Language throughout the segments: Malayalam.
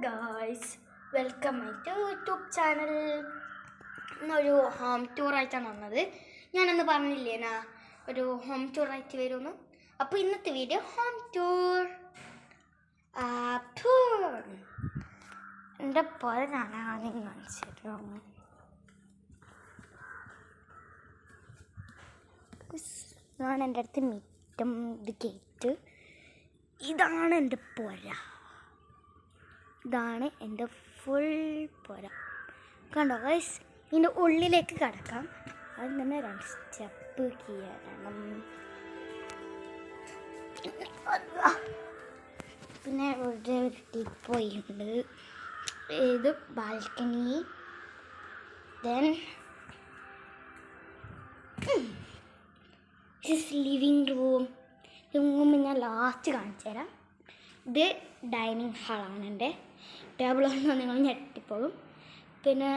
Guys, welcome my to YouTube channel. ഇന്നൊരു ഹോം ടൂറായിട്ടാണ് വന്നത്. ഞാനന്ന് പറഞ്ഞില്ലേനാ ഒരു ഹോം ടൂറായിട്ട് വരുമെന്ന്. അപ്പോൾ ഇന്നത്തെ വീഡിയോ ഹോം ടൂർ. എൻ്റെ പോലെ ഞാൻ ആദ്യം കാണിച്ചിരുന്നു. ഇതാണ് എൻ്റെ അടുത്ത് മിറ്റം, ഇത് ഗേറ്റ്. ഇതാണ് എൻ്റെ പുര. ഇതാണ് എൻ്റെ ഫുൾ പുര. കണ്ടോ ഗൈസ്? ഇതിൻ്റെ ഉള്ളിലേക്ക് കിടക്കാം. അത് തന്നെ 2 സ്റ്റെപ്പ് കയറണം. പിന്നെ ഇവിടെ ഒരു ടിപ്പോയുണ്ട്. ഇത് ബാൽക്കണി. Then living room. ഞാൻ ലാസ്റ്റ് കാണിച്ചു തരാം. ഇത് ഡൈനിങ് ഹാളാണ്. എൻ്റെ ടേബിളൊന്നും നിങ്ങൾ ഞെട്ടിപ്പോഴും. പിന്നെ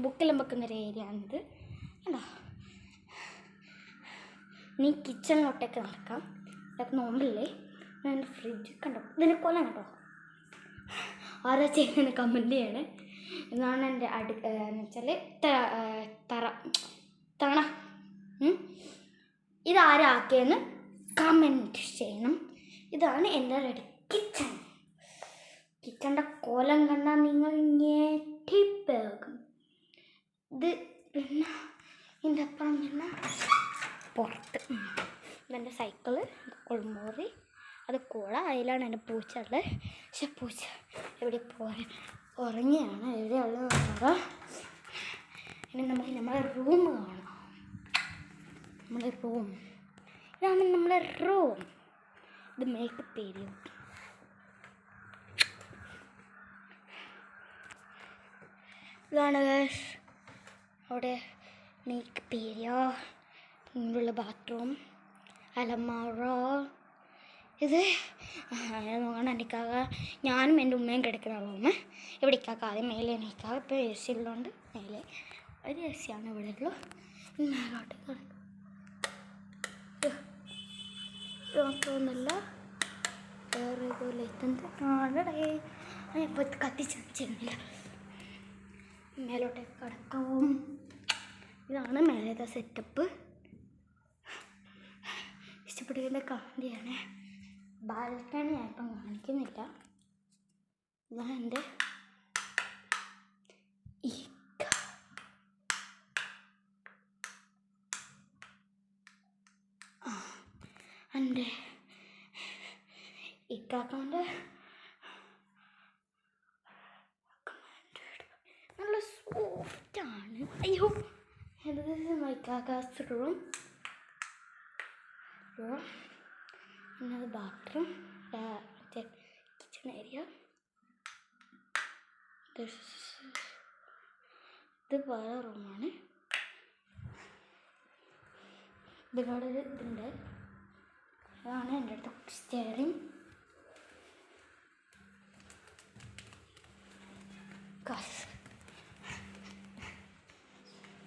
ബുക്കെല്ലാം വെക്കുന്നൊരു ഏരിയ ആണിത്. കണ്ടോ? ഇനി കിച്ചണിലോട്ടേക്ക് നടക്കാം. ഇതൊക്കെ നോമ്പില്ലേ? എൻ്റെ ഫ്രിഡ്ജ് കണ്ടോ? ഇതിനെ കൊല്ലം കണ്ടോ? ആരാ ചെയ്യുന്നതിന് കമൻറ്റ് ചെയ്യണേ. ഇതാണ് എൻ്റെ എന്ന് വെച്ചാൽ തണ. ഇതാരാക്കിയെന്ന് കമൻറ്റ് ചെയ്യണം. ഇതാണ് എൻ്റെ റെഡി കിച്ചൺ. കിച്ചൻ്റെ കോലം കണ്ടാൽ നിങ്ങൾ ഞെട്ടിപ്പോകും. ഇത് പിന്നെ ഇതിൻ്റെ അപ്പുറം പിന്നെ പുറത്ത് ഇതെൻ്റെ സൈക്കിള്, കുളിമുറി, അത് കൂട. അതിലാണ് എൻ്റെ പൂച്ച ഉള്ളത്. പക്ഷെ പൂച്ച എവിടെ ഉറങ്ങിയാണ്. എവിടെയുള്ളത്? ഇനി നമുക്ക് നമ്മളെ റൂം കാണാം. നമ്മളെ റൂം ഇതാണ് നമ്മളെ റൂം. ഇത് മേക്കപ്പ് ഏരിയ. ഇതാണ് അവിടെ മേക്കപ്പ് ഏരിയ. ഇങ്ങനെയുള്ള ബാത്റൂം, അലമാര. ഇത് നോക്കണം. എൻ്റെ ഇക്കാക്ക ഞാനും എൻ്റെ ഉമ്മയും കിടക്കുന്ന റൂമ്. ഇവിടെ ഇക്കാക്ക ആദ്യം മേലെ ഇക്കാക്ക ഇപ്പോൾ എ സി ഉള്ളതുകൊണ്ട് മേലെ ഒരു എ സിയാണ് ഇവിടെ ഉള്ളു. മേലോട്ട് കിടക്കും. മാത്രമൊന്നുമല്ല, വേറെ ഇതുപോലെ ഇപ്പോൾ കത്തിച്ചിരുന്നില്ല. മേലോട്ടേക്ക് കിടക്കും. ഇതാണ് മേലത്തെ സെറ്റപ്പ്. ഇഷ്ടപ്പെടുന്ന കമൻറ്റിയാണ്. ബാൽക്കണി ആയിപ്പം കാണിക്കുന്നില്ല. ഇതാണ് എൻ്റെ എൻ്റെ ഇക്കാക്കാൻ്റെ നല്ല സോഫ്റ്റാണ്. അയ്യോ, ഇത് ഇക്കാക്കാസ് റൂം. പിന്നെ ബാത്റൂം, കിച്ചൺ ഏരിയ. ഇത് വേറെ റൂമാണ്. ഇതിനോട് ഇതുണ്ട്. അതാണ് എൻ്റെ അടുത്ത് സ്റ്റെയറിങ്.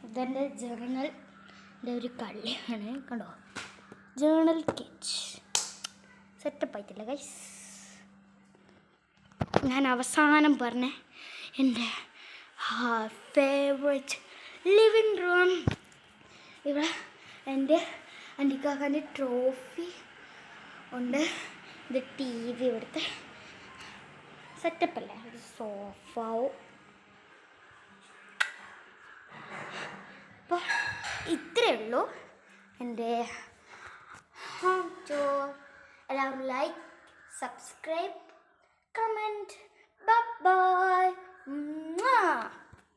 ഇതെൻ്റെ ജേർണലിൻ്റെ ഒരു കള്ളിയാണ്. കണ്ടോ? ജേർണൽ കിച്ച് സെറ്റപ്പ് ആയിട്ടില്ല ഗൈസ്. ഞാൻ അവസാനം പറഞ്ഞ എൻ്റെ ഫേവറേറ്റ് ലിവിങ് റൂം. ഇവിടെ എൻ്റെ അനിക്കാക്കാൻ്റെ ട്രോഫി ഉണ്ട്. ഇത് ടി വി ഇവിടുത്തെ സെറ്റപ്പല്ലേ. ഒരു സോഫാവും. അപ്പോൾ ഇത്രയേ ഉള്ളൂ എൻ്റെ ഹോം ടൂർ. എല്ലാവരും ലൈക്ക്, സബ്സ്ക്രൈബ്, കമൻറ്റ്. ബൈ.